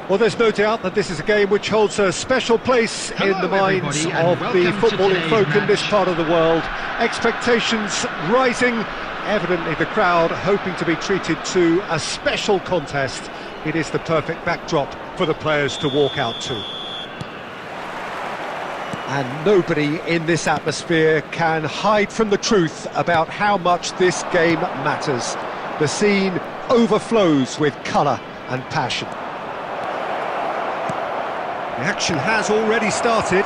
Well, there's no doubt that this is a game which holds a special place in the minds of the footballing folk in this part of the world. Expectations rising, evidently the crowd hoping to be treated to a special contest. It is the perfect backdrop for the players to walk out to. And nobody in this atmosphere can hide from the truth about how much this game matters. The scene overflows with colour and passion. The action has already started.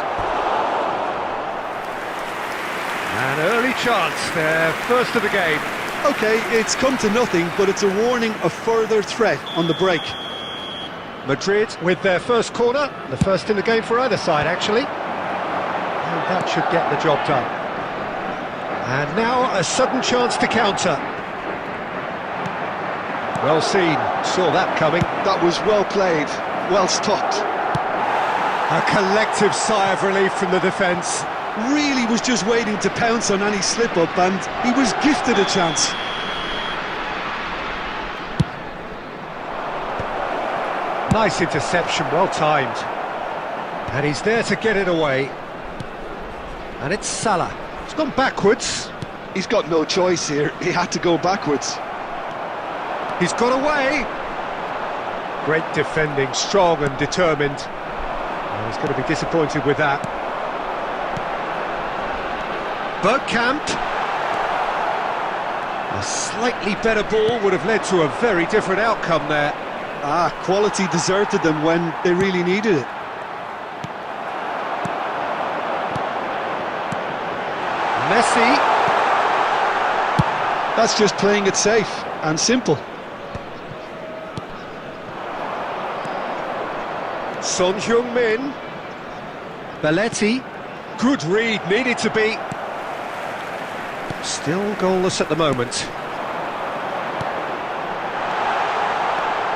An early chance, their first of the game. OK, it's come to nothing, but it's a warning of further threat on the break. Madrid with their first corner, the first in the game for either side, actually. And that should get the job done. And now a sudden chance to counter. Well seen, saw that coming. That was well played, well stopped. A collective sigh of relief from the defence. Really was just waiting to pounce on any slip-up, and he was gifted a chance. Nice interception, well timed. And he's there to get it away. And it's Salah. It's gone backwards. He's got no choice here, he had to go backwards. He's got away. Great defending, strong and determined. Oh, he's going to be disappointed with that. Bergkamp. A slightly better ball would have led to a very different outcome there. Quality deserted them when they really needed it. Messi. That's just playing it safe and simple. Son Heung-min. Belletti. Good read, needed to be. Still goalless at the moment.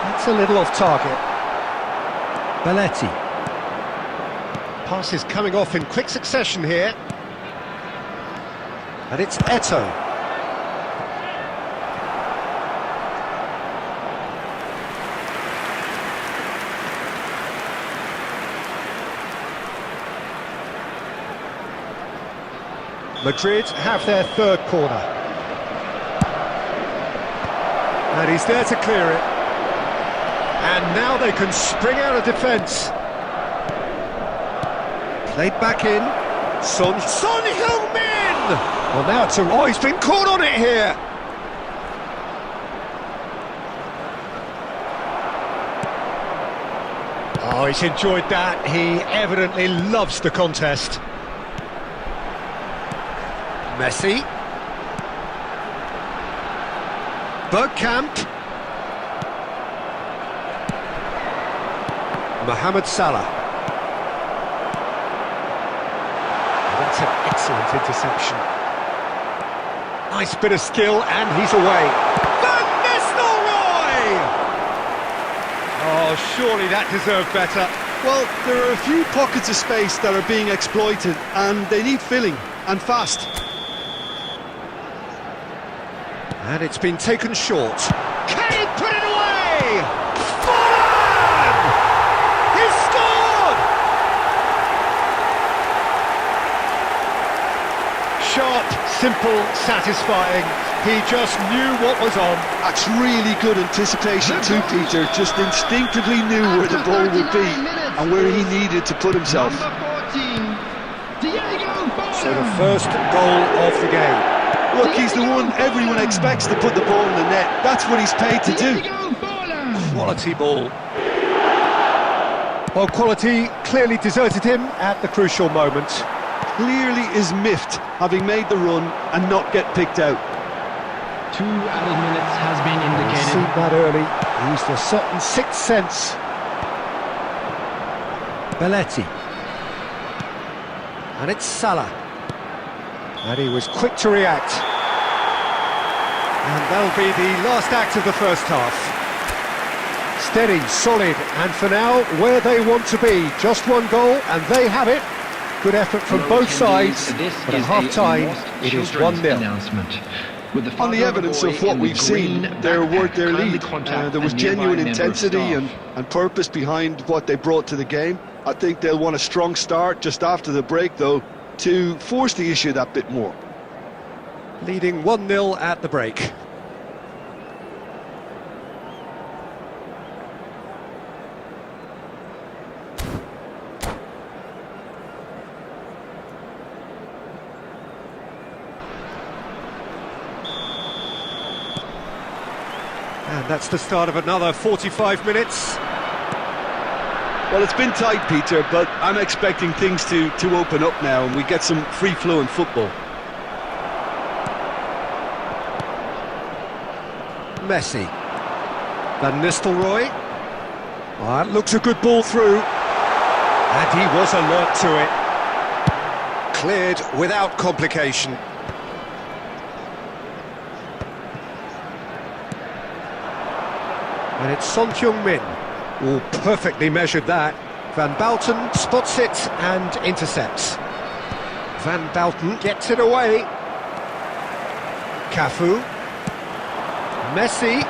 That's a little off target. Belletti. Pass is coming off in quick succession here. And it's Eto'o. Madrid have their third corner. And he's there to clear it. And now they can spring out of defence. Played back in. Son Heung-min! Well, now it's oh, he's been caught on it here. Oh, he's enjoyed that. He evidently loves the contest. Messi. Bergkamp. Mohamed Salah. That's an excellent interception. Nice bit of skill, and he's away. Van Nistelrooy! Oh, surely that deserved better. Well, there are a few pockets of space that are being exploited, and they need filling, and fast. And it's been taken short. Can he put it away? Fulham! He's scored! Sharp, simple, satisfying. He just knew what was on. That's really good anticipation too, Peter. Just instinctively knew where the ball would be and where he needed to put himself. So the first goal of the game. Look, he's the one everyone expects to put the ball in the net. That's what he's paid to do. Quality ball. Well, quality clearly deserted him at the crucial moment. Clearly is miffed, having made the run and not get picked out. 2 added minutes has been indicated. Seen that early. He used a certain sixth sense. Belletti. And it's Salah. And he was quick to react. And that'll be the last act of the first half. Steady, solid, and for now, where they want to be. Just one goal, and they have it. Good effort from both sides, but at half-time, it is 1-0. On the evidence of what we've seen, they're worth their lead. There was genuine intensity and purpose behind what they brought to the game. I think they'll want a strong start just after the break, though, to force the issue that bit more. Leading 1-0 at the break. And that's the start of another 45 minutes. Well, it's been tight, Peter, but I'm expecting things to open up now and we get some free-flowing football. Messi. Van Nistelrooy. Oh, that looks a good ball through. And he was alert to it. Cleared without complication. And it's Son Heung-min. Oh, perfectly measured that. Van Bouten spots it and intercepts. Van Bouten gets it away. Cafu. Messi.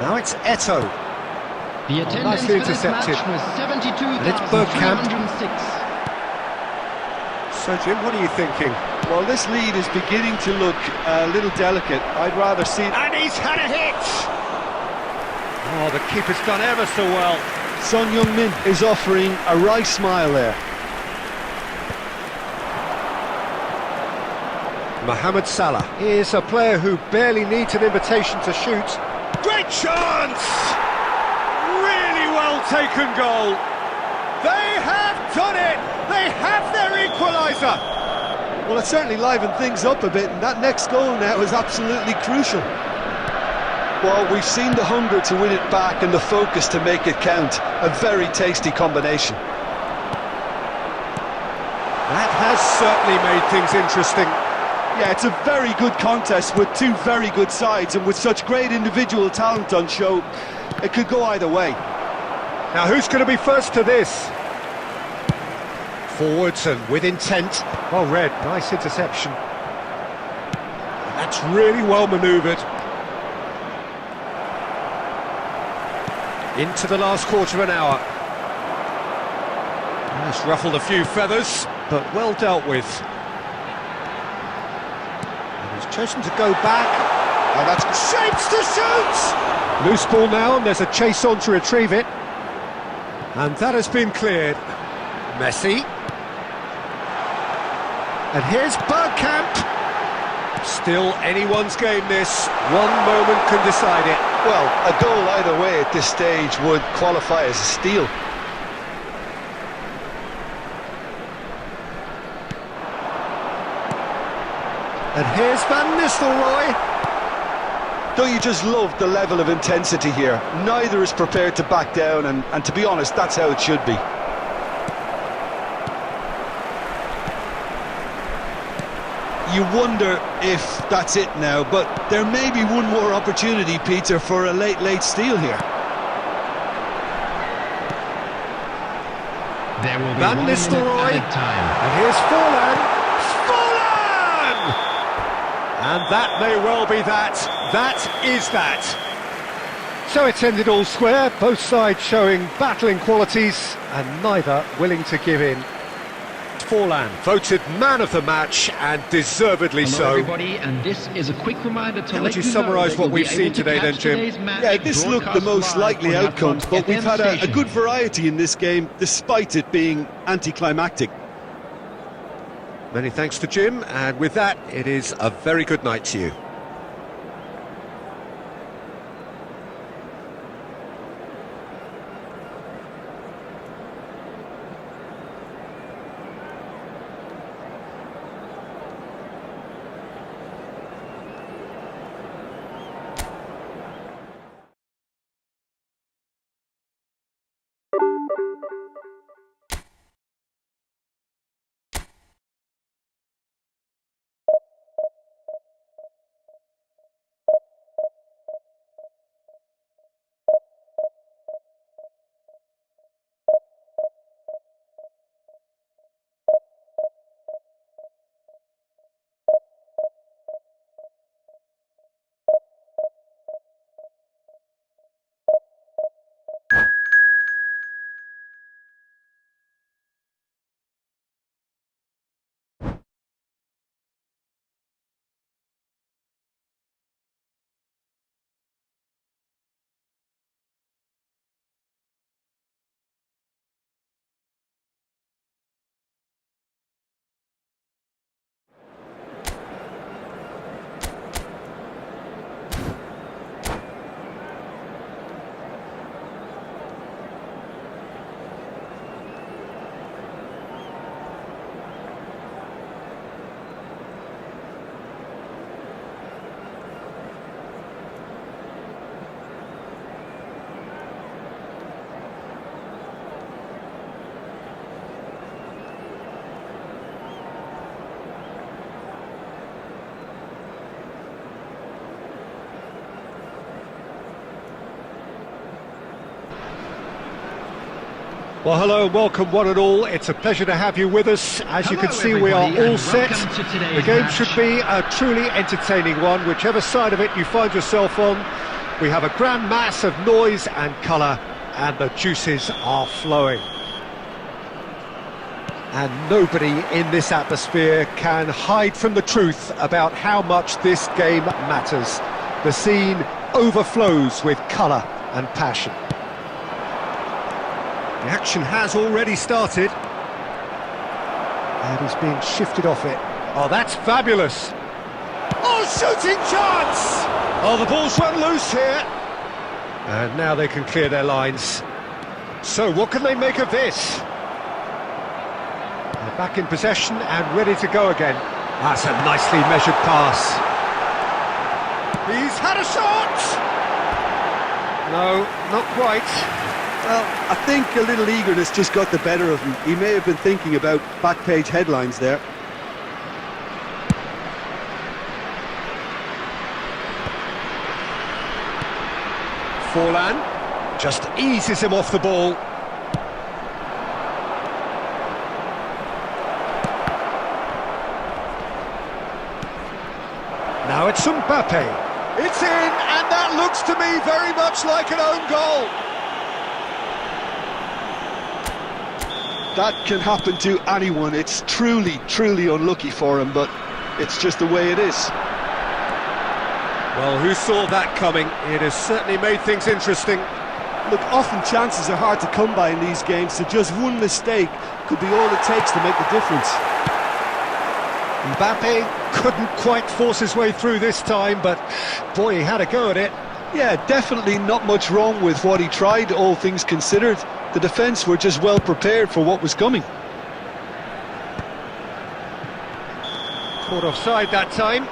Now it's Eto'o. The attendance nicely for this intercepted. match was And it's Bergkamp. 72,306. So, Jim, what are you thinking? Well, this lead is beginning to look a little delicate. I'd rather see... And he's had a hit! Oh, the keeper's done ever so well. Son Heung-min is offering a wry smile there. Mohamed Salah is a player who barely needs an invitation to shoot. Great chance! Really well taken goal. They have done it! They have their equaliser! Well, it certainly livened things up a bit, and that next goal now is absolutely crucial. Well, we've seen the hunger to win it back and the focus to make it count. A very tasty combination. That has certainly made things interesting. Yeah, it's a very good contest with two very good sides, and with such great individual talent on show, it could go either way. Now, who's going to be first to this? Forwards and with intent. Well read, nice interception. That's really well manoeuvred. Into the last quarter of an hour. It's ruffled a few feathers, but well dealt with. And he's chosen to go back. And that's shapes to shoot! Loose ball now, and there's a chase on to retrieve it. And that has been cleared. Messi. And here's Bergkamp. Still anyone's game this. One moment can decide it. Well, a goal either way at this stage would qualify as a steal. And here's Van Nistelrooy. Don't you just love the level of intensity here? Neither is prepared to back down, and to be honest, that's how it should be. You wonder if that's it now, but there may be one more opportunity, Peter, for a late steal here. There will be Van 1 minute Nistelrooy. added time. And here's Forlan. Forlan! And that may well be that. That is that. So it's ended all square, both sides showing battling qualities and neither willing to give in. Forlan voted man of the match, and deservedly Hello so. everybody, and this is a quick reminder to How would let you you know summarise that what you'll we've be seen able to today then, catch Jim? today's match Yeah, this looked the most broadcast likely live on outcome, our but we've had a station. good variety in this game, despite it being anticlimactic. Many thanks to Jim, and with that, it is a very good night to you. Well, hello and welcome one and all. It's a pleasure to have you with us. As you can see, we are all set. The game should be a truly entertaining one, whichever side of it you find yourself on. We have a grand mass of noise and colour, and the juices are flowing. And nobody in this atmosphere can hide from the truth about how much this game matters. The scene overflows with colour and passion. The action has already started. And he's being shifted off it. Oh, that's fabulous. Oh, shooting chance! Oh, the ball's run loose here. And now they can clear their lines. So, what can they make of this? They're back in possession and ready to go again. That's a nicely measured pass. He's had a shot! No, not quite. Well, I think a little eagerness just got the better of him. He may have been thinking about back-page headlines there. Forlan just eases him off the ball. Now it's Mbappe. It's in, and that looks to me very much like an own goal. That can happen to anyone. It's truly, truly unlucky for him, but it's just the way it is. Well, who saw that coming? It has certainly made things interesting. Look, often chances are hard to come by in these games, so just one mistake could be all it takes to make the difference. Mbappe couldn't quite force his way through this time, but boy, he had a go at it. Yeah, definitely not much wrong with what he tried, all things considered. The defence were just well prepared for what was coming. Caught offside that time.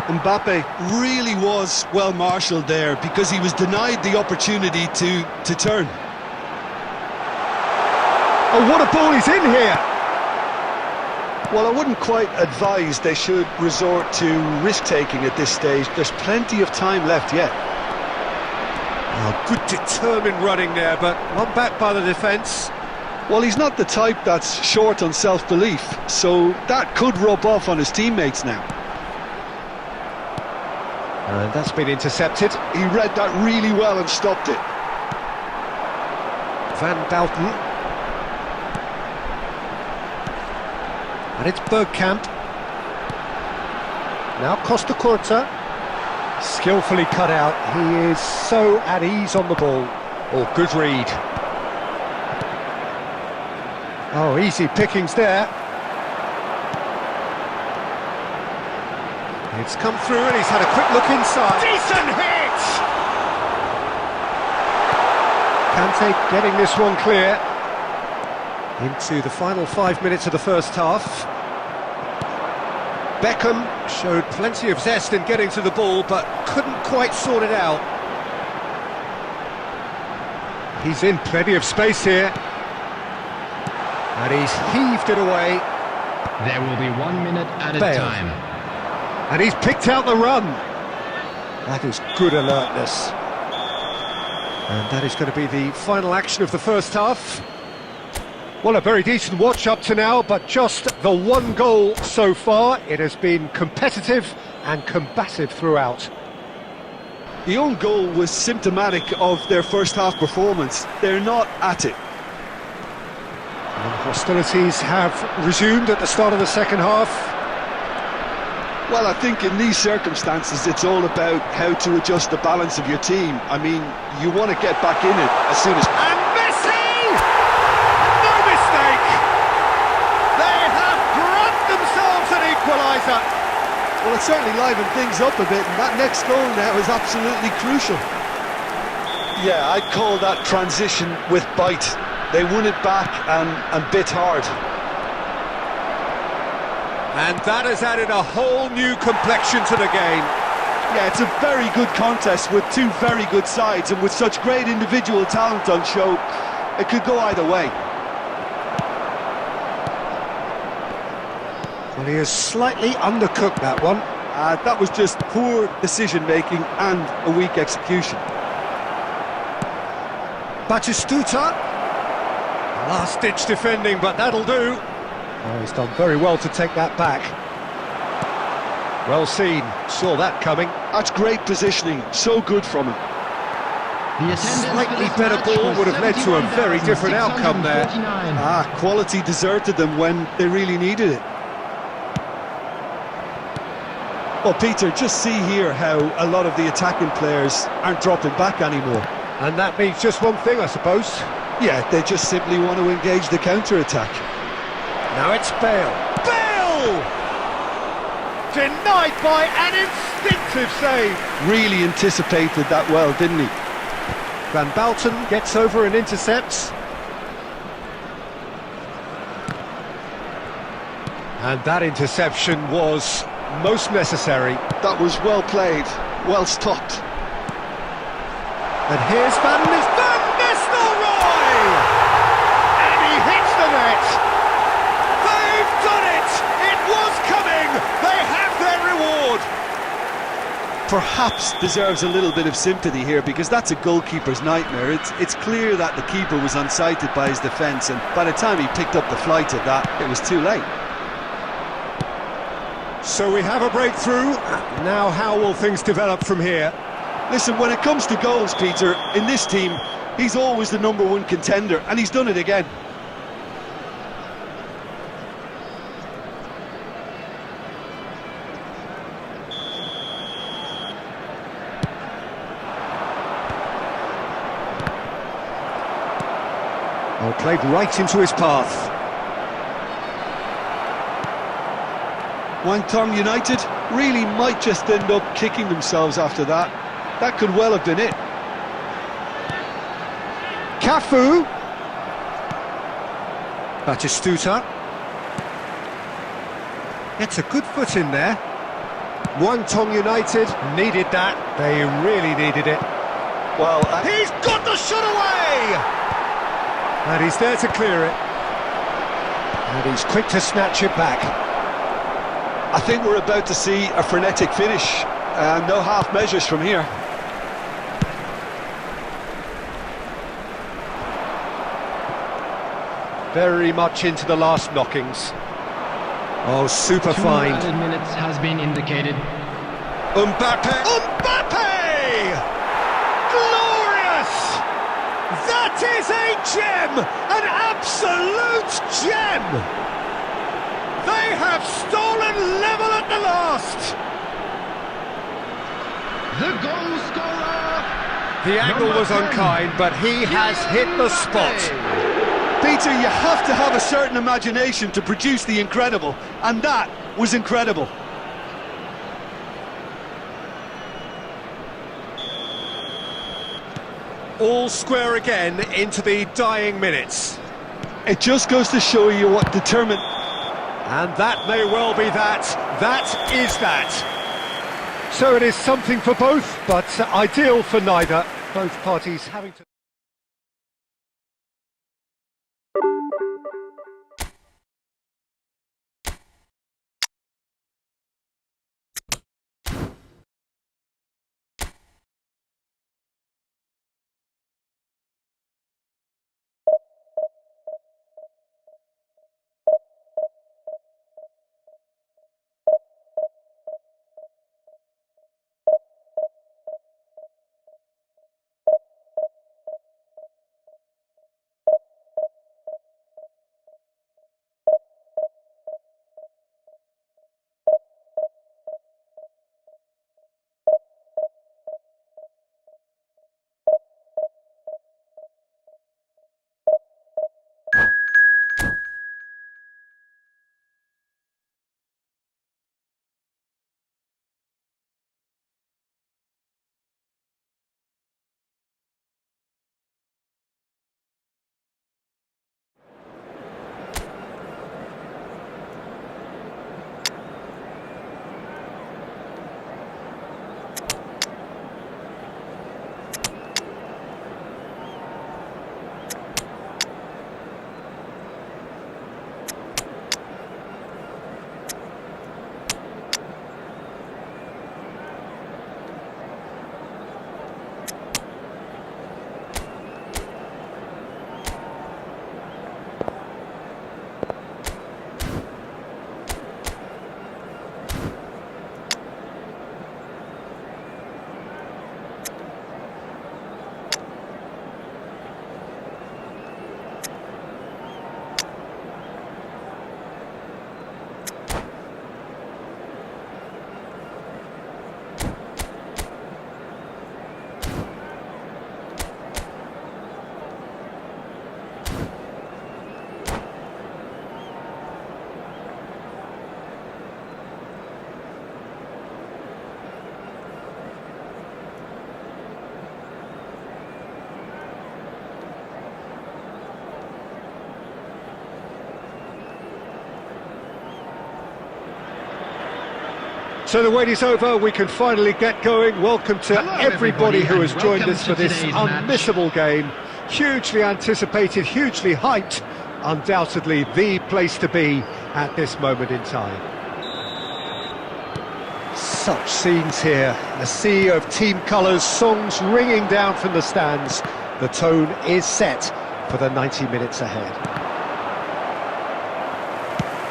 Mbappe really was well marshalled there because he was denied the opportunity to turn. Oh, what a ball he's in here! Well, I wouldn't quite advise they should resort to risk-taking at this stage. There's plenty of time left yet. Oh, good determined running there, but one back by the defence. Well, he's not the type that's short on self-belief, so that could rub off on his teammates now. And that's been intercepted. He read that really well and stopped it. Van Dalton. And it's Bergkamp. Now Costa Curta. Skillfully cut out. He is so at ease on the ball. Oh, good read. Oh, easy pickings there. It's come through and he's had a quick look inside. Decent hit! Kante getting this one clear. Into the final 5 minutes of the first half. Beckham showed plenty of zest in getting to the ball, but couldn't quite sort it out. He's in plenty of space here. And he's heaved it away. There will be 1 minute at a time. And he's picked out the run. That is good alertness. And that is going to be the final action of the first half. Well, a very decent watch up to now, but just the one goal so far. It has been competitive and combative throughout. The own goal was symptomatic of their first half performance. They're not at it. And hostilities have resumed at the start of the second half. Well, I think in these circumstances it's all about how to adjust the balance of your team. I mean, you want to get back in it as soon as... And Messi! No mistake! They have grabbed themselves an equaliser! Well, it certainly livened things up a bit, and that next goal now is absolutely crucial. Yeah, I'd call that transition with bite. They won it back and bit hard. And that has added a whole new complexion to the game. Yeah, it's a very good contest with two very good sides, and with such great individual talent on show, It could go either way. Well, he has slightly undercooked that one. That was just poor decision-making and a weak execution. Batistuta. Last-ditch defending, but that'll do. Oh, he's done very well to take that back. Well seen, saw that coming. That's great positioning, so good from him. Slightly better ball would have led to a very different outcome there. Quality deserted them when they really needed it. Well, Peter, just see here how a lot of the attacking players aren't dropping back anymore. And that means just one thing, I suppose. Yeah, they just simply want to engage the counter-attack. Now it's Bale. Bale! Denied by an instinctive save. Really anticipated that well, didn't he? Van Balten gets over and intercepts. And that interception was most necessary. That was well played, well stopped. And here's Van Nistelrooy! And he hits the net! They've done it! It was coming! They have their reward! Perhaps deserves a little bit of sympathy here, because that's a goalkeeper's nightmare. It's clear that the keeper was unsighted by his defence, and by the time he picked up the flight of that, it was too late. So we have a breakthrough. Now how will things develop from here? Listen, when it comes to goals, Peter, in this team, he's always the #1 contender, and he's done it again. Oh, played right into his path. Guangdong United really might just end up kicking themselves after that. That could well have been it. Cafu. Batistuta. Gets a good foot in there. Guangdong United needed that. They really needed it. Well, He's got the shot away! And he's there to clear it. And he's quick to snatch it back. I think we're about to see a frenetic finish. No half measures from here. Very much into the last knockings. Oh, super fine. 2 added minutes has been indicated. Mbappe! Glorious! That is a gem! An absolute gem! They have stolen level at the last! The goal scorer! The angle was unkind, but he has hit the spot. Peter, you have to have a certain imagination to produce the incredible, and that was incredible. All square again into the dying minutes. It just goes to show you what determined... And that may well be that. That is that. So it is something for both, but ideal for neither. Both parties having to... So the wait is over, we can finally get going. Welcome to Hello, everybody who has and joined welcome us for to this today's match. unmissable game. Hugely anticipated, hugely hyped, undoubtedly the place to be at this moment in time. Such scenes here, a sea of team colours, songs ringing down from the stands. The tone is set for the 90 minutes ahead.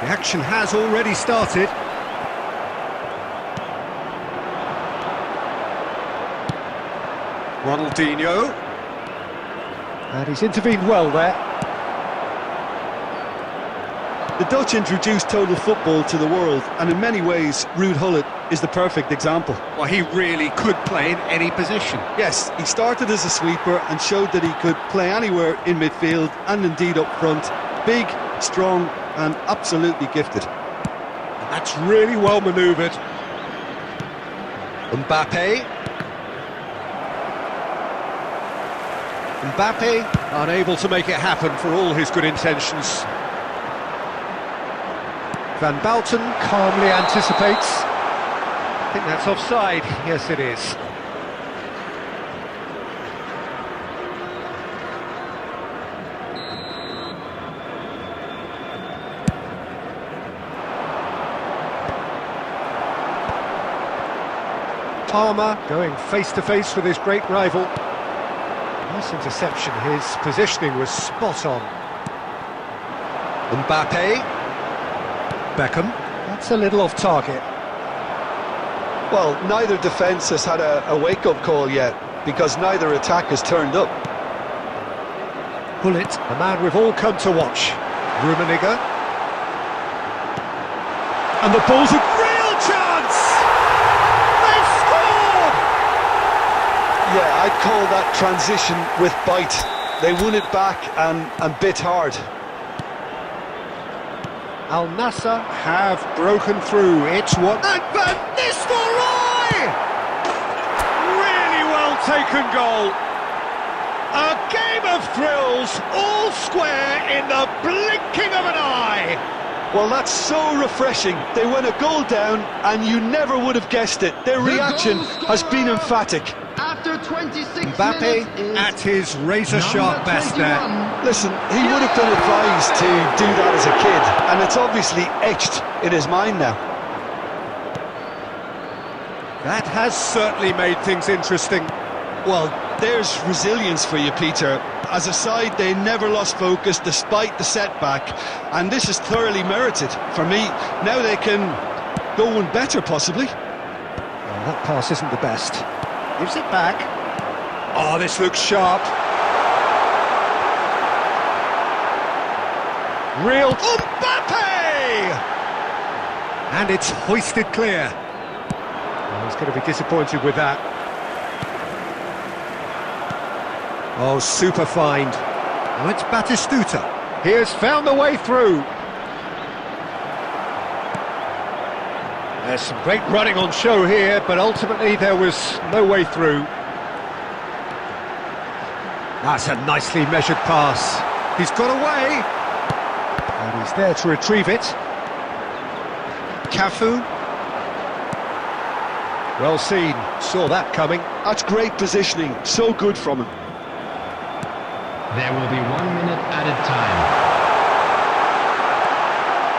The action has already started. Ronaldinho. And he's intervened well there. The Dutch introduced total football to the world, and in many ways, Ruud Gullit is the perfect example. Well, he really could play in any position. Yes, he started as a sweeper and showed that he could play anywhere in midfield and indeed up front. Big, strong and absolutely gifted. And that's really well manoeuvred. Mbappe. Mbappe unable to make it happen for all his good intentions. Van Bouten calmly anticipates. I think that's offside. Yes, it is. Palmer going face-to-face with his great rival. Nice interception. His positioning was spot on. Mbappe. Beckham. That's a little off target. Well, neither defence has had a wake-up call yet, because neither attack has turned up. Gullit, the man we've all come to watch. Rummenigge. And the ball's a real chance! They've scored! Yeah, I'd call that transition with bite. They won it back and bit hard. Al Nassr have broken through. It's what... And Van Nistelrooy! Really well taken goal. A game of thrills, all square in the blinking of an eye. Well, that's so refreshing. They went a goal down and you never would have guessed it. Their reaction has been emphatic. After 26 Mbappe minutes is at his razor-sharp number best there. 21. Listen, he would have been advised to do that as a kid, and it's obviously etched in his mind now. That has certainly made things interesting. Well, there's resilience for you, Peter. As a side, they never lost focus despite the setback, and this is thoroughly merited. For me, now they can go one better, possibly. Well, that pass isn't the best. Gives it back. Oh, this looks sharp. Real Mbappe! And it's hoisted clear. Oh, he's going to be disappointed with that. Oh, super find. Oh, it's Batistuta. He has found the way through. There's some great running on show here, but ultimately there was no way through. That's a nicely measured pass. He's got away. And he's there to retrieve it. Cafu. Well seen, saw that coming. That's great positioning, so good from him. There will be 1 minute added time.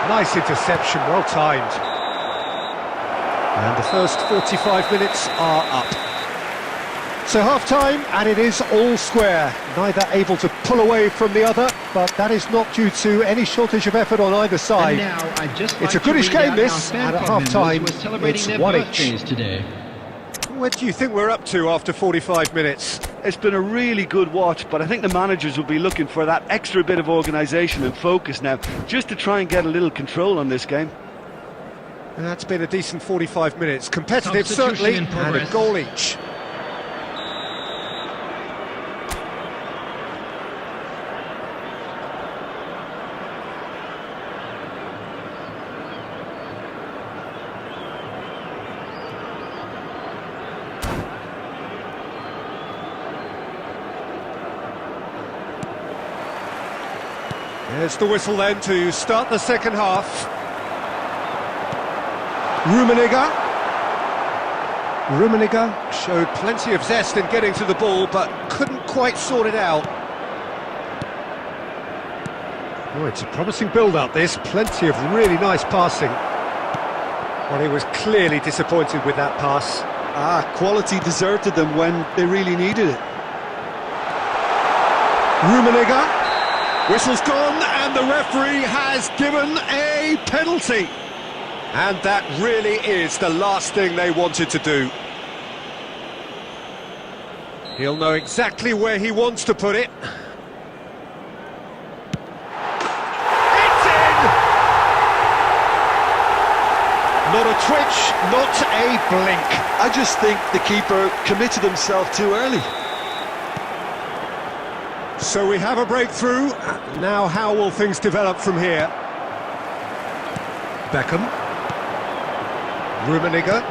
Nice interception, well timed. And the first 45 minutes are up. So half-time, and it is all square. Neither able to pull away from the other, but that is not due to any shortage of effort on either side. And now, I'd just It's like a goodish to read game, out this, our and at fan club half-time, members who are celebrating it's their 1-1. birthdays today. What do you think we're up to after 45 minutes? It's been a really good watch, but I think the managers will be looking for that extra bit of organisation and focus now, just to try and get a little control on this game. And that's been a decent 45 minutes. Competitive, Substitution certainly, in and a progress. goal each. There's the whistle then to start the second half. Rummenigge. Rummenigge showed plenty of zest in getting to the ball, but couldn't quite sort it out. Oh, it's a promising build-up, this. Plenty of really nice passing. Well, he was clearly disappointed with that pass. Quality deserted them when they really needed it. Rummenigge. Whistle's gone, and the referee has given a penalty. And that really is the last thing they wanted to do. He'll know exactly where he wants to put it. It's in! Not a twitch, not a blink. I just think the keeper committed himself too early. So we have a breakthrough. Now how will things develop from here? Beckham. Rummenigge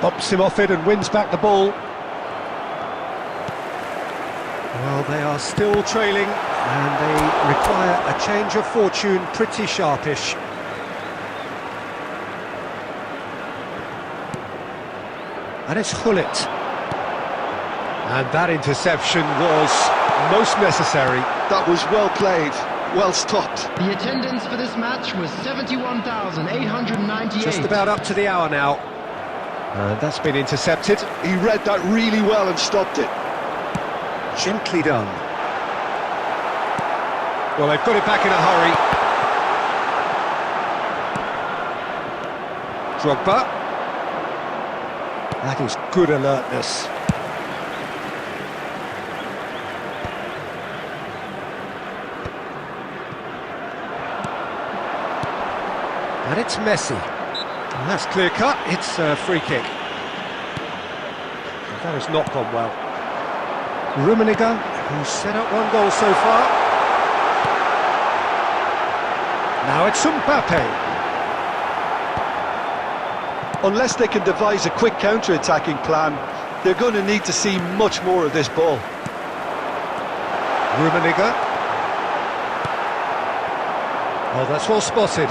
bops him off it and wins back the ball. Well, they are still trailing and they require a change of fortune pretty sharpish. And it's Hullet. And that interception was most necessary. That was well played, well stopped. The attendance for this match was 71,898. Just about up to the hour now. And that's been intercepted. He read that really well and stopped it. Gently done. Well, they've got it back in a hurry. Drogba. That is good alertness. And it's Messi. And that's clear cut, it's a free kick. That has not gone well. Rummenigge, who's set up one goal so far. Now it's Mbappe. Unless they can devise a quick counter-attacking plan, they're going to need to see much more of this ball. Rummenigge. Oh, that's well spotted.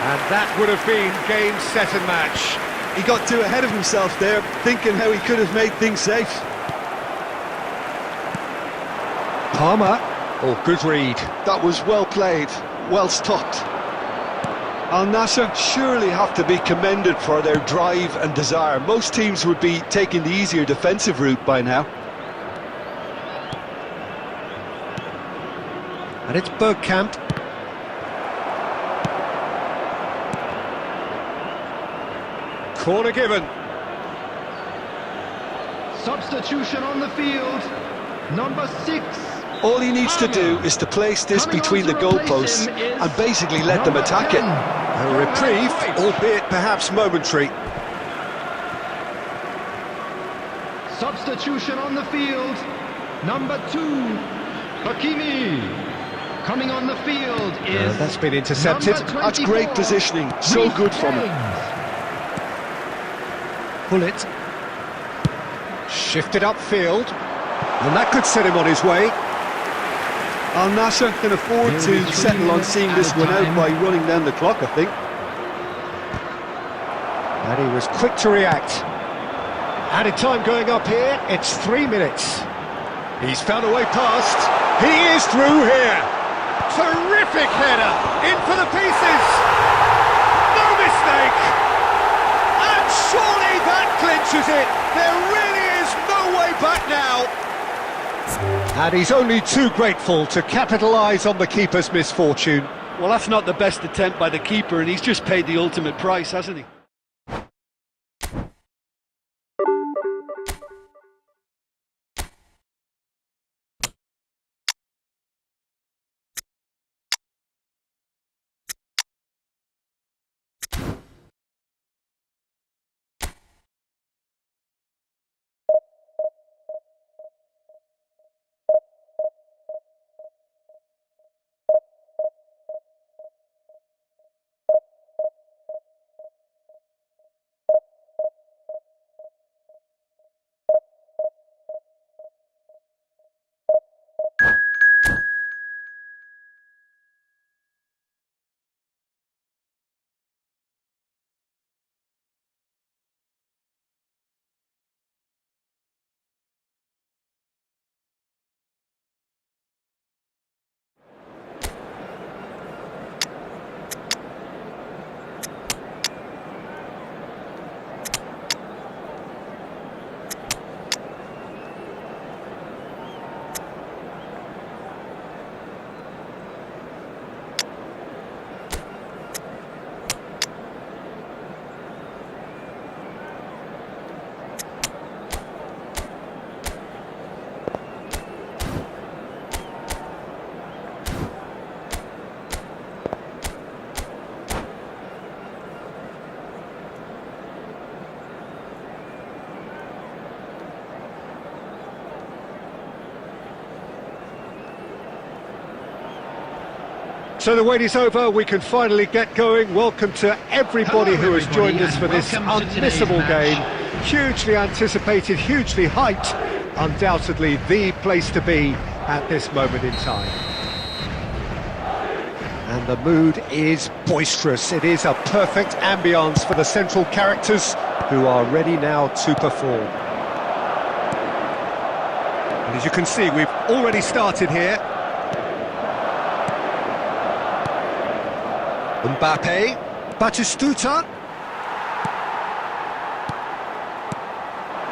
And that would have been game, set and match. He got too ahead of himself there, thinking how he could have made things safe. Palmer. Oh, good read. That was well played, well stopped. Al Nassr surely have to be commended for their drive and desire. Most teams would be taking the easier defensive route by now. And it's Bergkamp. Corner given. Substitution on the field. Number 6. All he needs to do is to place this between the goalposts and basically let them attack it. A reprieve, albeit perhaps momentary. Substitution on the field. Number 2. Hakimi. Coming on the field is... that's been intercepted. That's great positioning, so good from him. Hullet. Shifted upfield. And that could set him on his way. Al Nassr can afford to settle on seeing this one out by running down the clock, I think. And he was quick to react. Added time going up here, it's 3 minutes. He's found a way past. He is through here. Terrific header, in for the pieces. No mistake. And surely that clinches it. There really is no way back now. And he's only too grateful to capitalise on the keeper's misfortune. Well, that's not the best attempt by the keeper, and he's just paid the ultimate price, hasn't he? So the wait is over, we can finally get going. Welcome to everybody who has joined us for this unmissable game. Hugely anticipated, hugely hyped, undoubtedly the place to be at this moment in time. And the mood is boisterous. It is a perfect ambience for the central characters who are ready now to perform. And as you can see, we've already started here. Mbappe, Batistuta.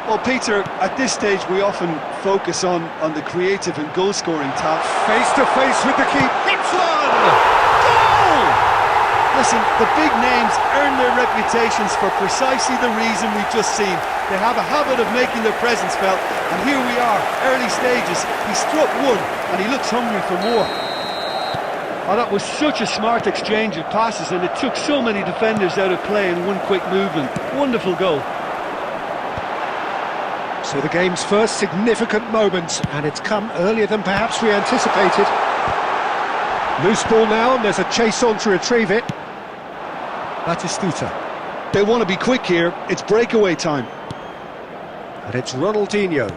Well, Peter, at this stage we often focus on the creative and goal-scoring talent. Face to face with the keeper. It's one! Goal! Listen, the big names earn their reputations for precisely the reason we've just seen. They have a habit of making their presence felt, and here we are, early stages. He struck one, and he looks hungry for more. Oh, that was such a smart exchange of passes, and it took so many defenders out of play in one quick movement. Wonderful goal. So the game's first significant moment, and it's come earlier than perhaps we anticipated. Loose ball now, and there's a chase on to retrieve it. Batistuta. They want to be quick here. It's breakaway time. And it's Ronaldinho.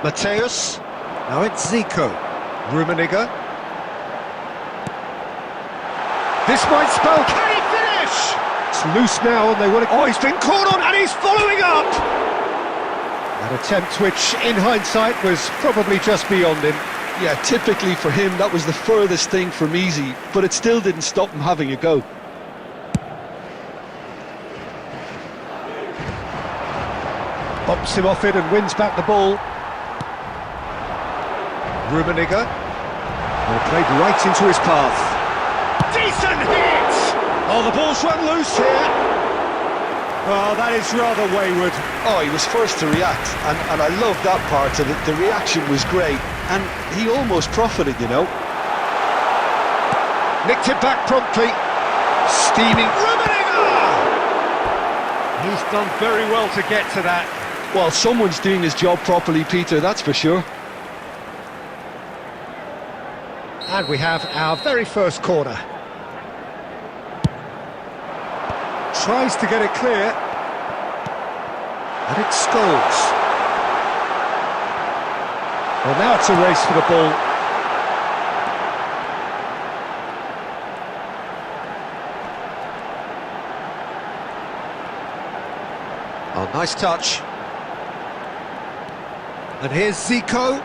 Mateus. Now it's Zico. Rummenigge. This might spell... Can he finish? It's loose now, and they want to... Oh, he's been caught on, and he's following up! An attempt which, in hindsight, was probably just beyond him. Yeah, typically for him, that was the furthest thing from easy, but it still didn't stop him having a go. Bumps him off it and wins back the ball. Rummenigge. Well, played right into his path. Decent hit! Oh, the ball's run loose here. Well, that is rather wayward. Oh, he was first to react, and I love that part of it. The reaction was great, and he almost profited, you know. Nicked it back promptly. Steaming. Rummenigge! He's done very well to get to that. Well, someone's doing his job properly, Peter, that's for sure. And we have our very first corner. Tries to get it clear. And it Scholes. Well, now it's a race for the ball. Oh, nice touch. And here's Zico.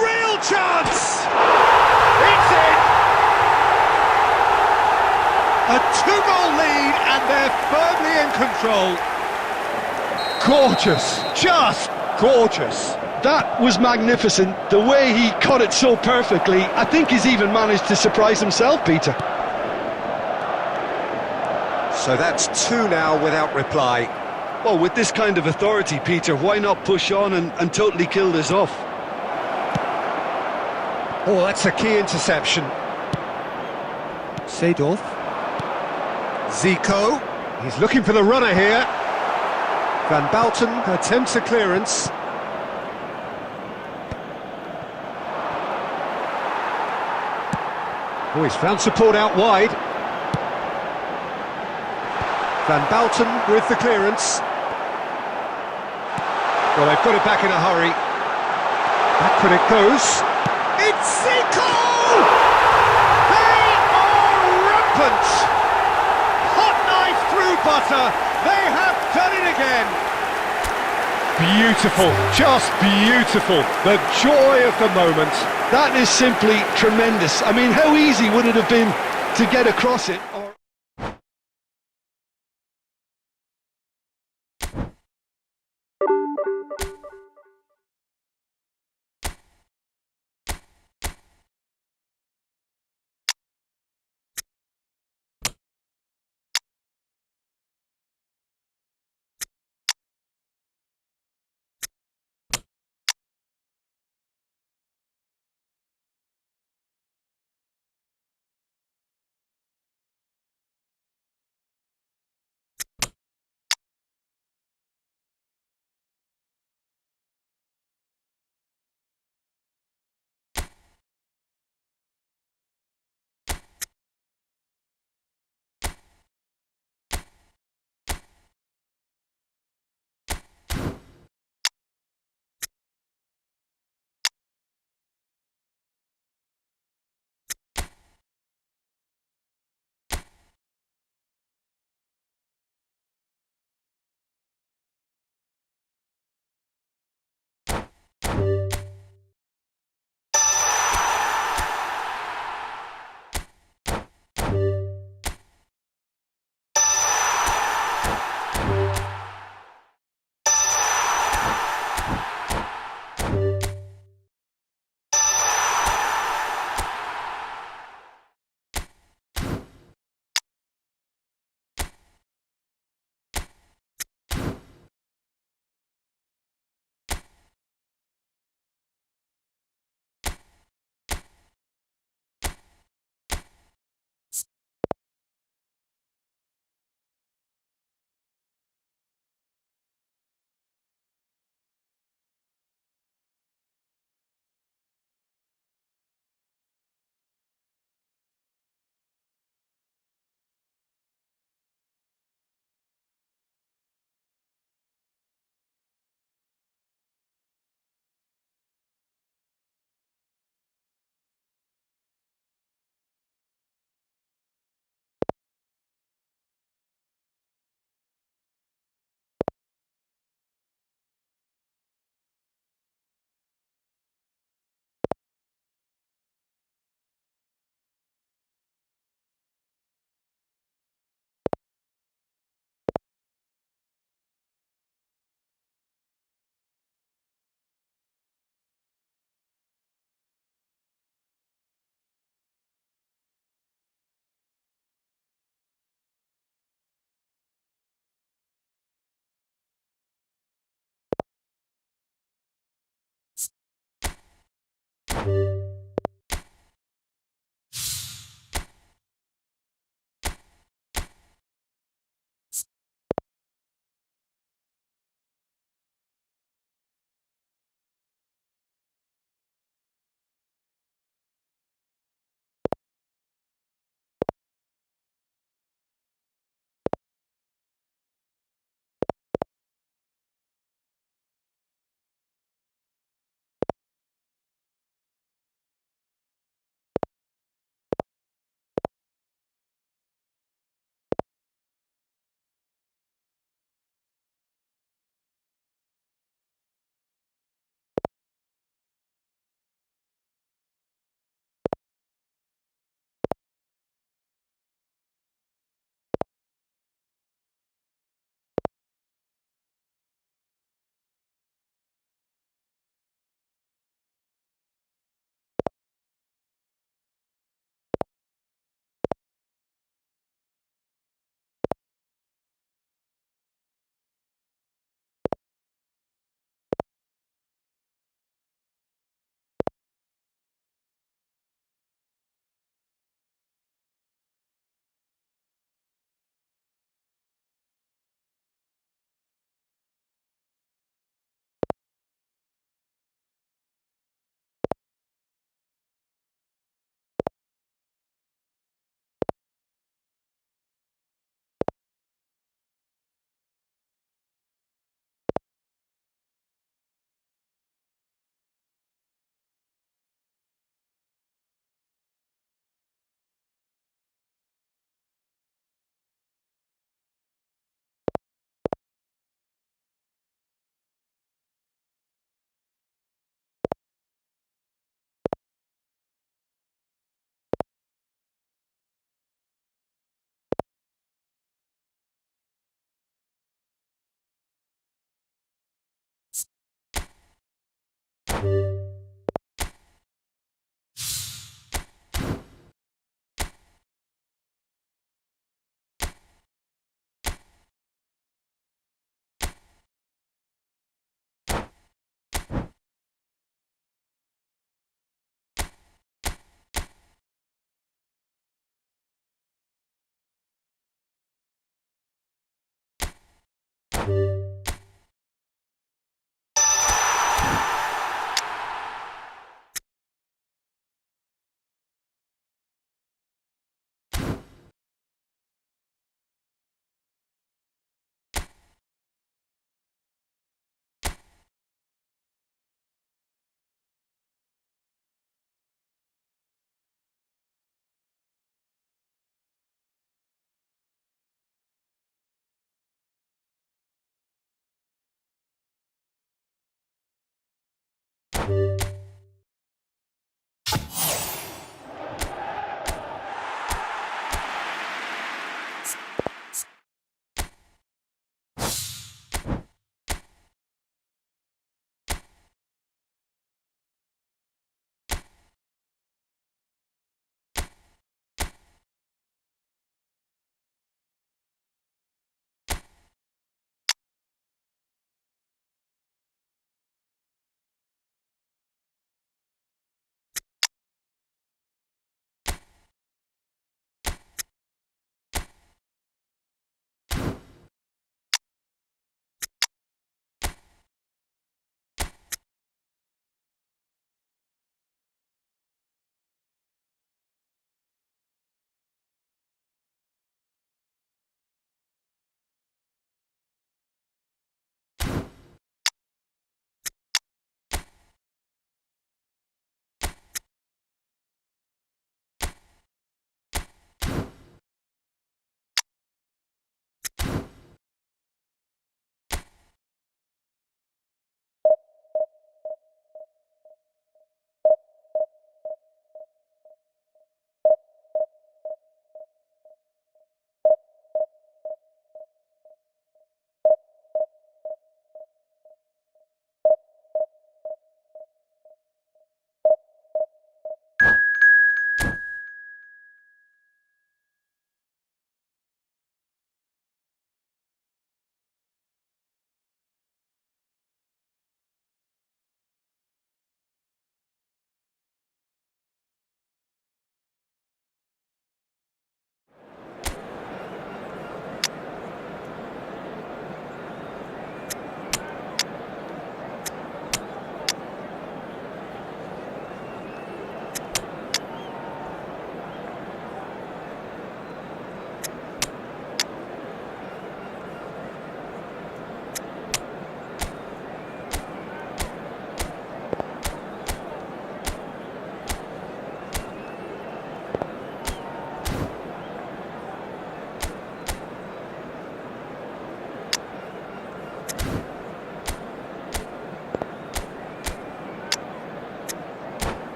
Real chance! It's in! A two-goal lead, and they're firmly in control. Gorgeous, just gorgeous. That was magnificent. The way he cut it so perfectly, I think he's even managed to surprise himself, Peter. So that's two now without reply. Well, with this kind of authority, Peter, why not push on and totally kill this off? Oh, that's a key interception. Seedorf. Zico. He's looking for the runner here. Van Bouten attempts a clearance. Oh, he's found support out wide. Van Bouten with the clearance. Well, they've got it back in a hurry. Backward it goes. It's Zico! They are rampant! Hot knife through butter. They have done it again. Beautiful, just beautiful. The joy of the moment. That is simply tremendous. I mean, how easy would it have been to get across it?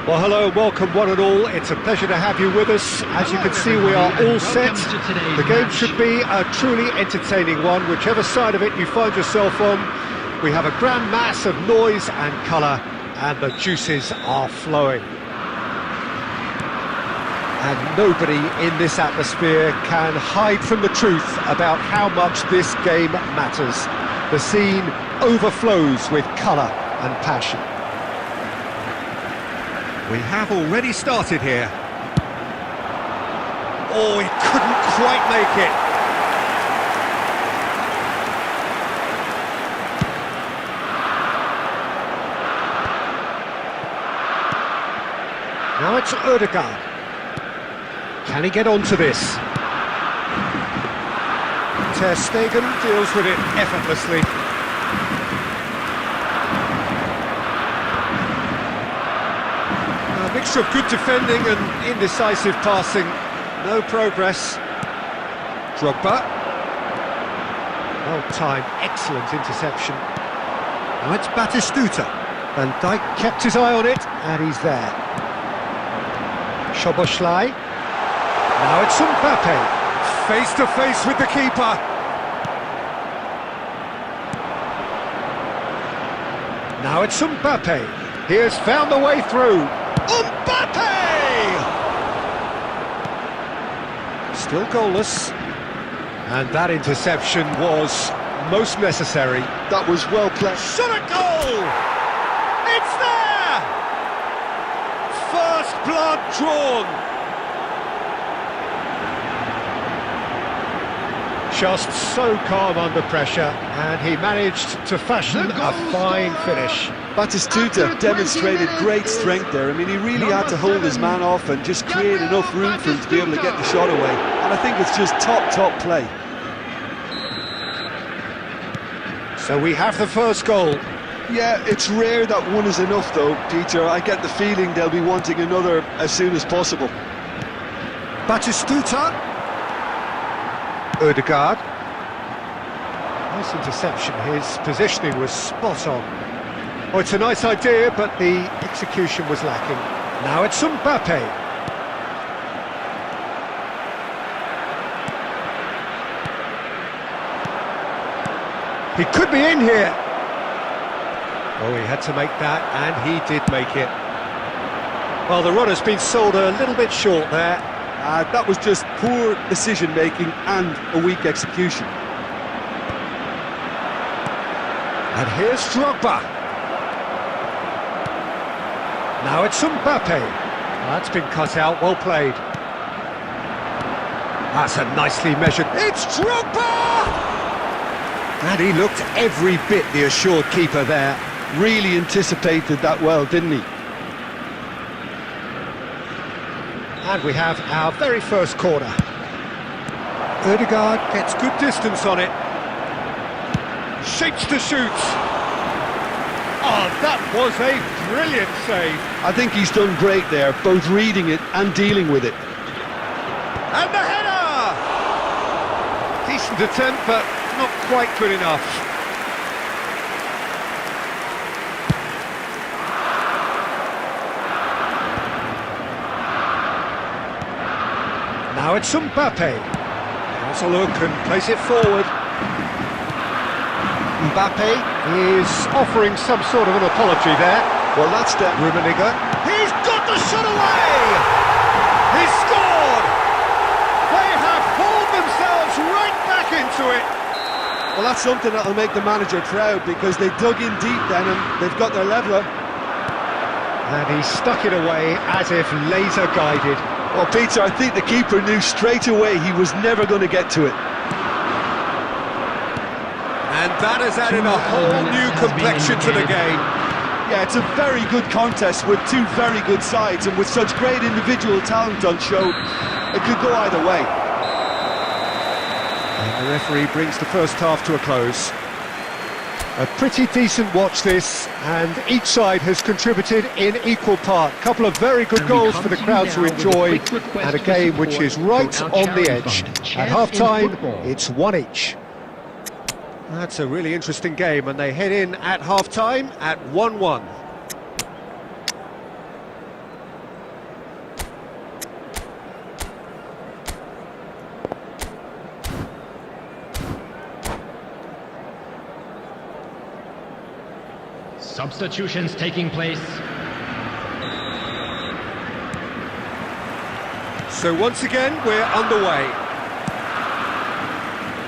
Well, hello, welcome one and all. It's a pleasure to have you with us. As you can see, we are all set. The game should be a truly entertaining one, whichever side of it you find yourself on. We have a grand mass of noise and colour, and the juices are flowing. And nobody in this atmosphere can hide from the truth about how much this game matters. The scene overflows with colour and passion. We have already started here. Oh, he couldn't quite make it. Now it's Ødegaard. Can he get onto this? Ter Stegen deals with it effortlessly. A mixture of good defending and indecisive passing. No progress. Drogba. Well-timed, excellent interception. Now it's Batistuta. Van Dijk kept his eye on it, and he's there. Szoboszlai. Now it's Mbappe. Face to face with the keeper. Now it's Mbappe. He has found the way through. Mbappe! Still goalless. And that interception was most necessary. That was well played. Shot a goal! It's there! First blood drawn. Just so calm under pressure, and he managed to fashion a fine finish. Batistuta demonstrated great strength there. I mean, he really had to hold his man off and just create enough room for him to be able to get the shot away. And I think it's just top play. So we have the first goal. Yeah, it's rare that one is enough though, Peter. I get the feeling they'll be wanting another as soon as possible. Batistuta. Ødegaard. Nice interception. His positioning was spot on. Oh, it's a nice idea, but the execution was lacking. Now it's Mbappe. He could be in here. Oh, he had to make that, and he did make it. Well, the runner's been sold a little bit short there. That was just poor decision-making and a weak execution. And here's Drogba. Now it's Mbappe. That's been cut out, well played. That's a nicely measured... It's Drogba! And he looked every bit the assured keeper there. Really anticipated that well, didn't he? And we have our very first corner. Ødegaard gets good distance on it. Shapes to shoot. Oh, that was a brilliant save. I think he's done great there, both reading it and dealing with it. And the header! Decent attempt, but not quite good enough. Now it's Mbappe. Has a look and plays it forward. Mbappe is offering some sort of an apology there. Well, that's the... Rummenigge. He's got the shot away! He's scored! They have hauled themselves right back into it. Well, that's something that'll make the manager proud, because they dug in deep then and they've got their leveller. And he stuck it away as if laser guided. Well, Peter, I think the keeper knew straight away he was never going to get to it. And that has added a whole new complexion to the game. Yeah, it's a very good contest with two very good sides, and with such great individual talent on show, it could go either way. And the referee brings the first half to a close. A pretty decent watch this, and each side has contributed in equal part. Couple of very good goals for the crowd to enjoy, and a game which is right on the edge. At half-time, it's 1 each. That's a really interesting game, and they head in at half-time at 1-1. Substitutions taking place. So once again, we're underway.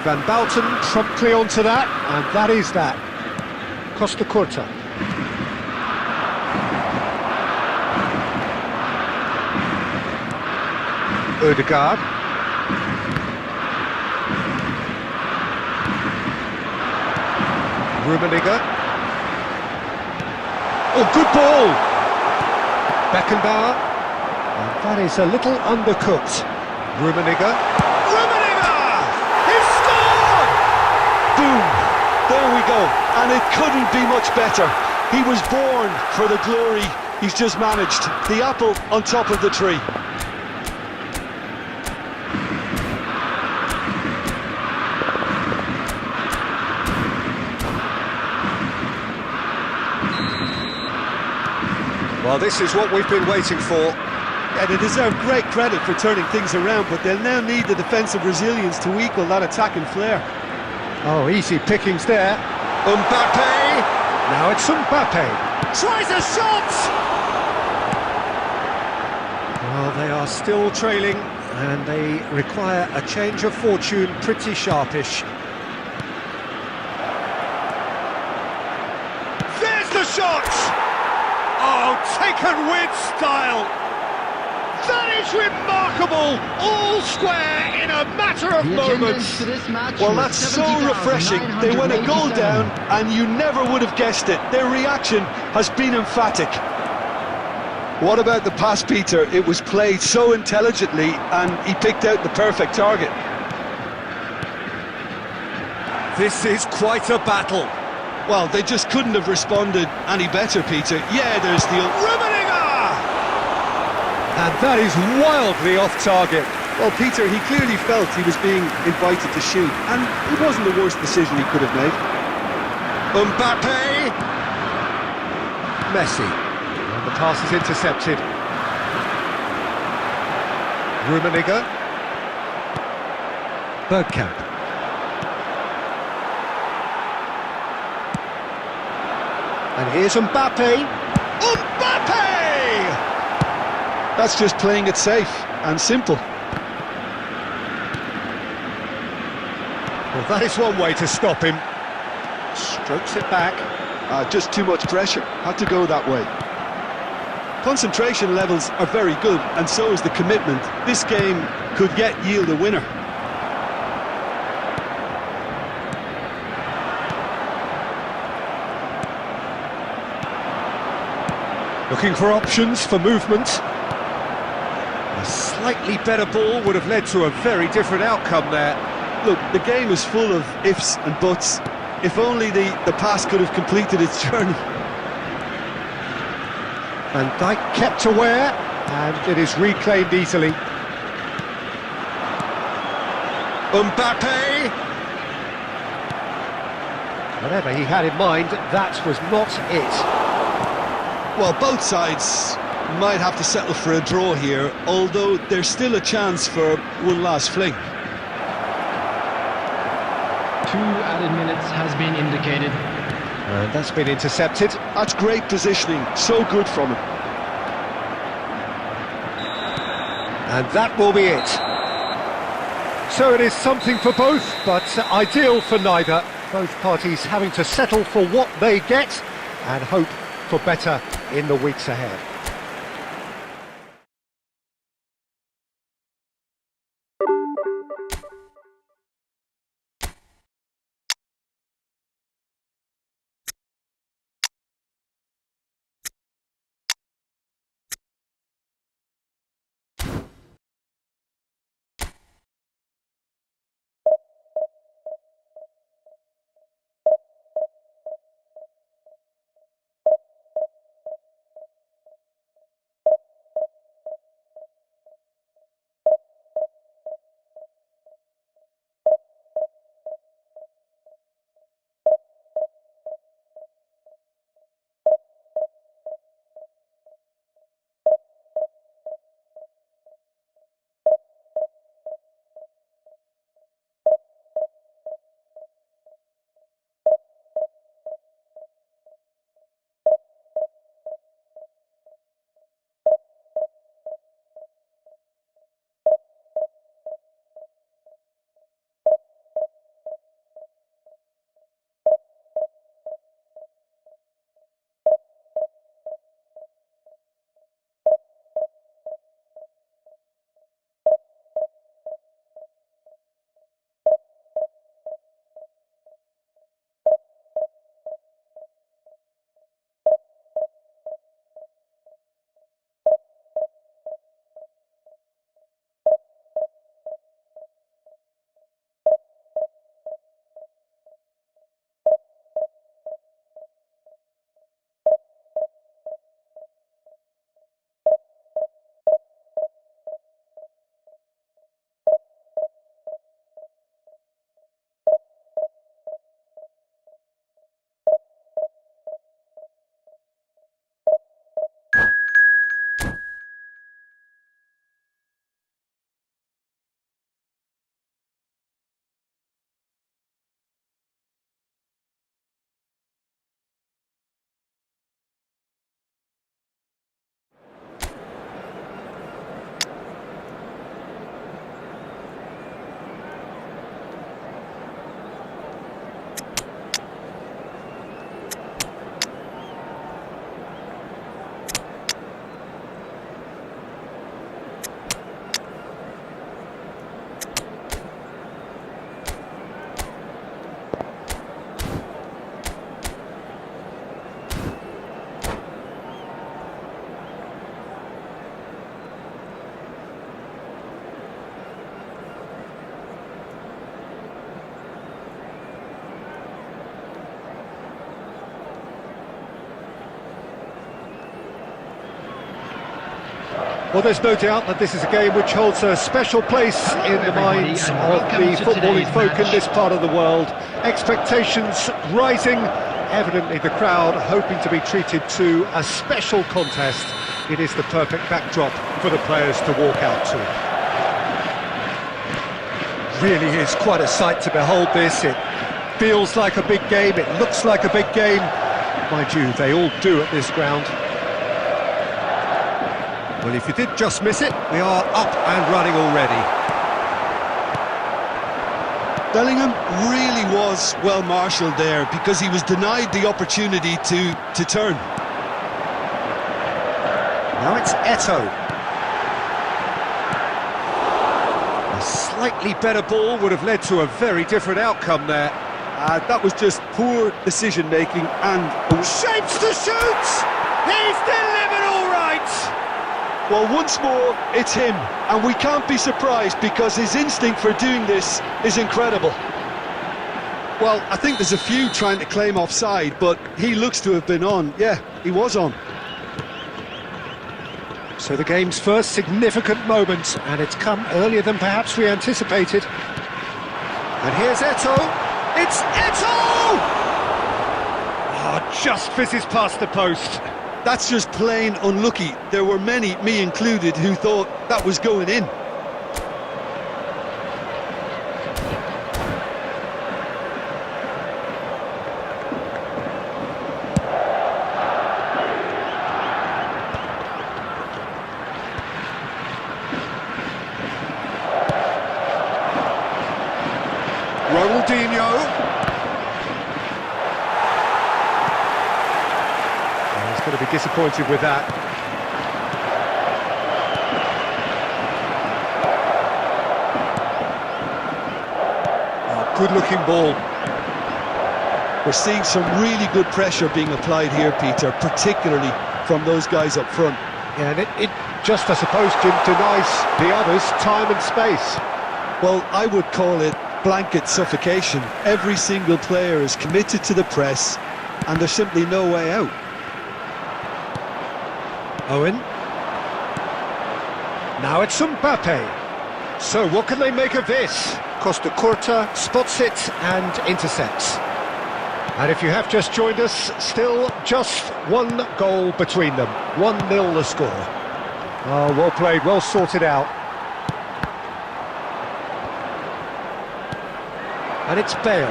Van Bouten promptly onto that, and that is that. Costa Curta. Ødegaard. Rummenigge. Oh, good ball! Beckenbauer. And that is a little undercooked. Rummenigge. Rummenigge! He's scored! Boom! There we go. And it couldn't be much better. He was born for the glory he's just managed. The apple on top of the tree. Well, this is what we've been waiting for. Yeah, they deserve great credit for turning things around, but they'll now need the defensive resilience to equal that attacking flair. Oh, easy pickings there. Mbappe! Now it's Mbappe. Tries a shot! Well, they are still trailing, and they require a change of fortune pretty sharpish. There's the shot! Oh, taken with style! That is remarkable! All square in a matter of moments! Well, that's so refreshing. They went a goal down and you never would have guessed it. Their reaction has been emphatic. What about the pass, Peter? It was played so intelligently and he picked out the perfect target. This is quite a battle. Well, they just couldn't have responded any better, Peter. Yeah, there's the... Rummenigge! And that is wildly off target. Well, Peter, he clearly felt he was being invited to shoot, and it wasn't the worst decision he could have made. Mbappe! Messi. And the pass is intercepted. Rummenigge. Bergkamp. And here's Mbappe. Mbappe! That's just playing it safe and simple. Well, that is one way to stop him. Strokes it back. Just too much pressure. Had to go that way. Concentration levels are very good, and so is the commitment. This game could yet yield a winner. Looking for options for movement. A slightly better ball would have led to a very different outcome there. Look, the game is full of ifs and buts. If only the pass could have completed its journey. Van Dijk kept aware, and it is reclaimed easily. Mbappe! Whatever he had in mind, that was not it. Well, both sides might have to settle for a draw here, although there's still a chance for one last fling. 2 added minutes has been indicated. And that's been intercepted. That's great positioning, so good from him. And that will be it. So it is something for both, but ideal for neither. Both parties having to settle for what they get and hope for better in the weeks ahead. Well, there's no doubt that this is a game which holds a special place in the minds of the footballing folk in this part of the world. Expectations rising, evidently the crowd hoping to be treated to a special contest. It is the perfect backdrop for the players to walk out to. Really is quite a sight to behold this. It feels like a big game, it looks like a big game. Mind you, they all do at this ground. Well, if you did just miss it, we are up and running already. Bellingham really was well marshalled there because he was denied the opportunity to turn. Now it's Eto'o. A slightly better ball would have led to a very different outcome there. That was just poor decision-making and... Shapes to shoot! He's delivered all right! Well, once more, it's him, and we can't be surprised because his instinct for doing this is incredible. Well, I think there's a few trying to claim offside, but he looks to have been on. Yeah, he was on. So the game's first significant moment, and it's come earlier than perhaps we anticipated. And here's Eto'o. It's Eto'o! Oh, just fizzes past the post. That's just plain unlucky. There were many, me included, who thought that was going in. Ronaldinho. Going to be disappointed with that. Oh, good-looking ball. We're seeing some really good pressure being applied here, Peter, particularly from those guys up front. Yeah, and it just, I suppose, Jim, denies the others time and space. Well, I would call it blanket suffocation. Every single player is committed to the press, and there's simply no way out. Owen. Now it's Mbappe. So what can they make of this? Costa Curta spots it and intercepts. And if you have just joined us, still just one goal between them. 1-0 the score. Oh, well played, well sorted out. And it's Bale.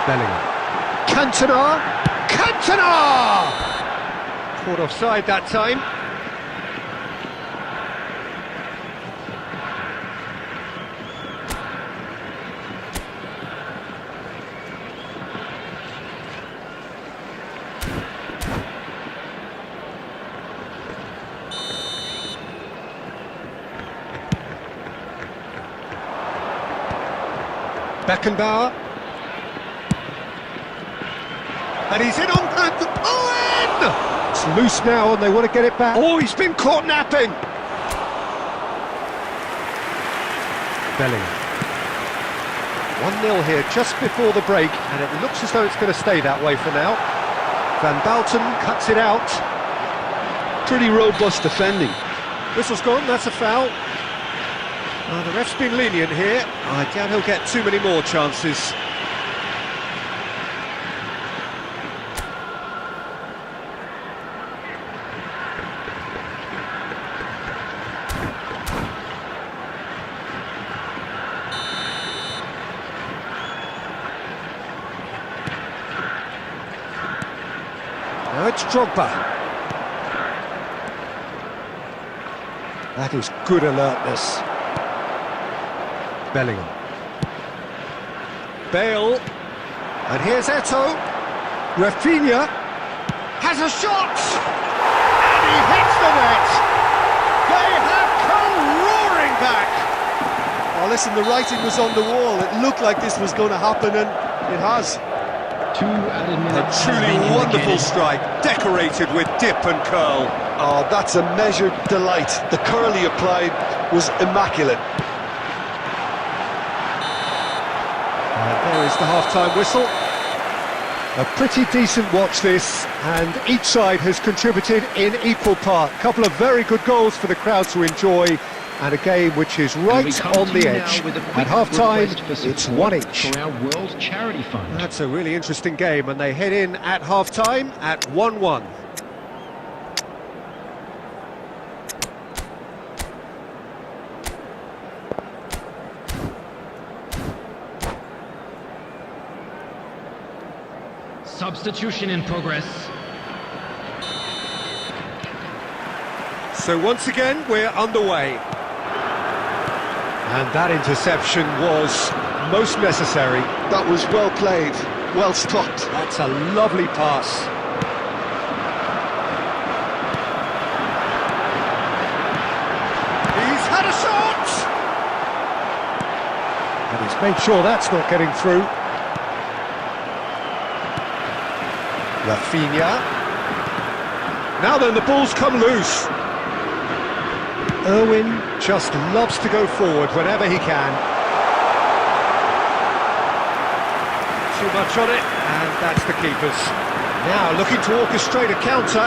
Bellingham. Cantona. Cantona! Caught offside that time. Beckenbauer. And he's in on... Owen! It's loose now and they want to get it back. Oh, he's been caught napping! Bellingham. 1-0 here just before the break, and it looks as though it's going to stay that way for now. Van Bouten cuts it out. Pretty robust defending. Whistle's gone, that's a foul. The ref's been lenient here. I doubt he'll get too many more chances. Now it's Drogba. That is good alertness. Bellingham. Bale. And here's Eto'o. Rafinha has a shot! And he hits the net! They have come roaring back! Oh, listen, the writing was on the wall. It looked like this was going to happen, and it has. A truly wonderful strike, decorated with dip and curl. Oh, that's a measured delight. The curl he applied was immaculate. And there is the half-time whistle. A pretty decent watch this, and each side has contributed in equal part. A couple of very good goals for the crowd to enjoy, and a game which is right on the edge. At half-time, it's one each. For our World Charity Fund. That's a really interesting game, and they head in at half-time at 1-1. Substitution in progress. So once again, we're underway. And that interception was most necessary. That was well played, well stopped. That's a lovely pass. He's had a shot! And he's made sure that's not getting through. Rafinha. Now then, the ball's come loose. Irwin just loves to go forward whenever he can. Too much on it, and that's the keeper's. Now looking to orchestrate a counter.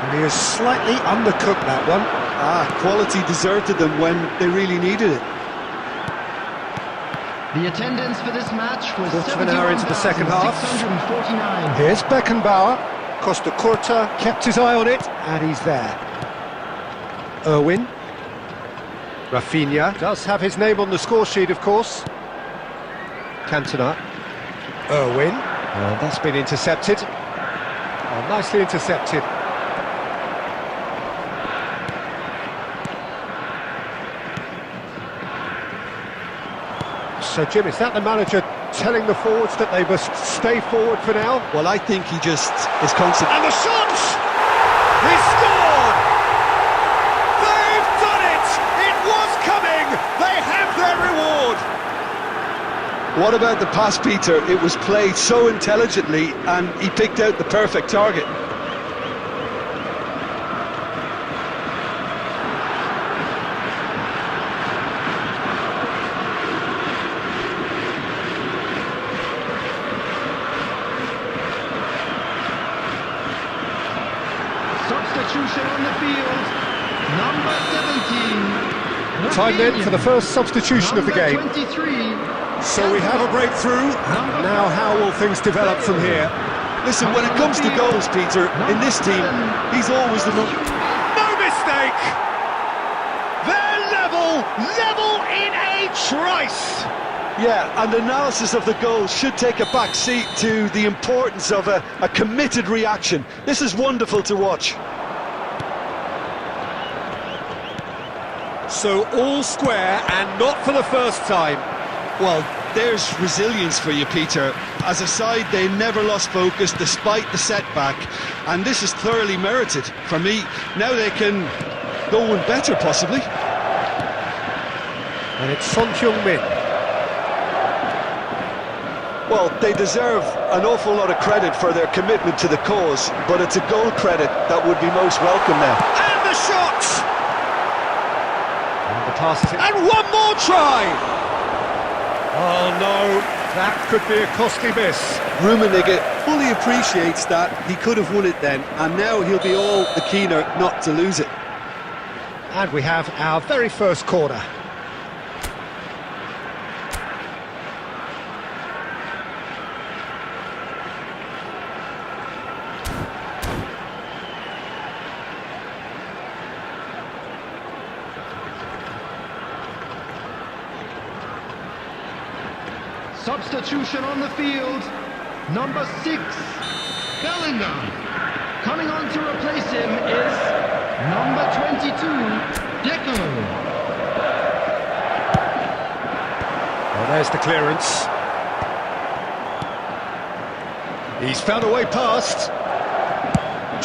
And he has slightly undercooked that one. Quality deserted them when they really needed it. The attendance for this match was Quarter of an hour into the second half. 649. Here's Beckenbauer. Costa Curta kept his eye on it, and he's there. Irwin. Rafinha does have his name on the score sheet, of course. Cantona. Irwin. And that's been intercepted. Oh, nicely intercepted. So, Jim, is that the manager telling the forwards that they must stay forward for now? Well, I think he just is constant. And the shot! He's scored! They've done it! It was coming! They have their reward! What about the pass, Peter? It was played so intelligently, and he picked out the perfect target. Substitution on the field. Number 17. Time then for the first substitution of the game. Number 23. So we have a breakthrough. Now how will things develop from here? Listen, when it comes to goals, Peter, in this team, he's always the number. No mistake! They're level in a trice! Yeah, and analysis of the goal should take a back seat to the importance of a committed reaction. This is wonderful to watch. So all square, and not for the first time. Well, there's resilience for you, Peter. As a side, they never lost focus despite the setback, and this is thoroughly merited. For me, now they can go one better, possibly. And it's Son Heung-min. Well, they deserve an awful lot of credit for their commitment to the cause, but it's a goal credit that would be most welcome now. And the shot! And the pass is in. And one more try! Oh no, that could be a costly miss. Rummenigge fully appreciates that he could have won it then, and now he'll be all the keener not to lose it. And we have our very first corner. Substitution on the field. Number 6, Bellingham. Coming on to replace him is number 22, Deco. Well, there's the clearance. He's found a way past.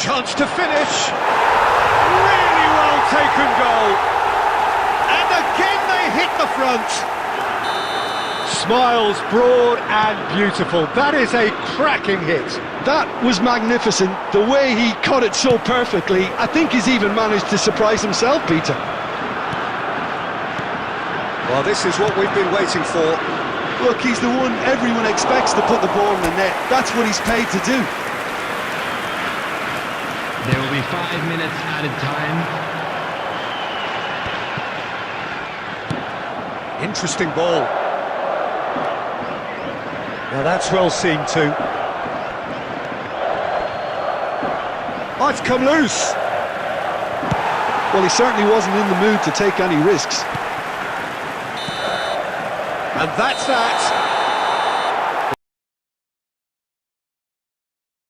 Chance to finish. Really well taken goal. And again they hit the front. Smiles broad and beautiful. That is a cracking hit. That was magnificent. The way he caught it so perfectly, I think he's even managed to surprise himself, Peter. Well, this is what we've been waiting for. Look, he's the one everyone expects to put the ball in the net. That's what he's paid to do. There will be 5 minutes added time. Interesting ball. Now that's well seen too. Oh, it's come loose. Well, he certainly wasn't in the mood to take any risks. And that's that.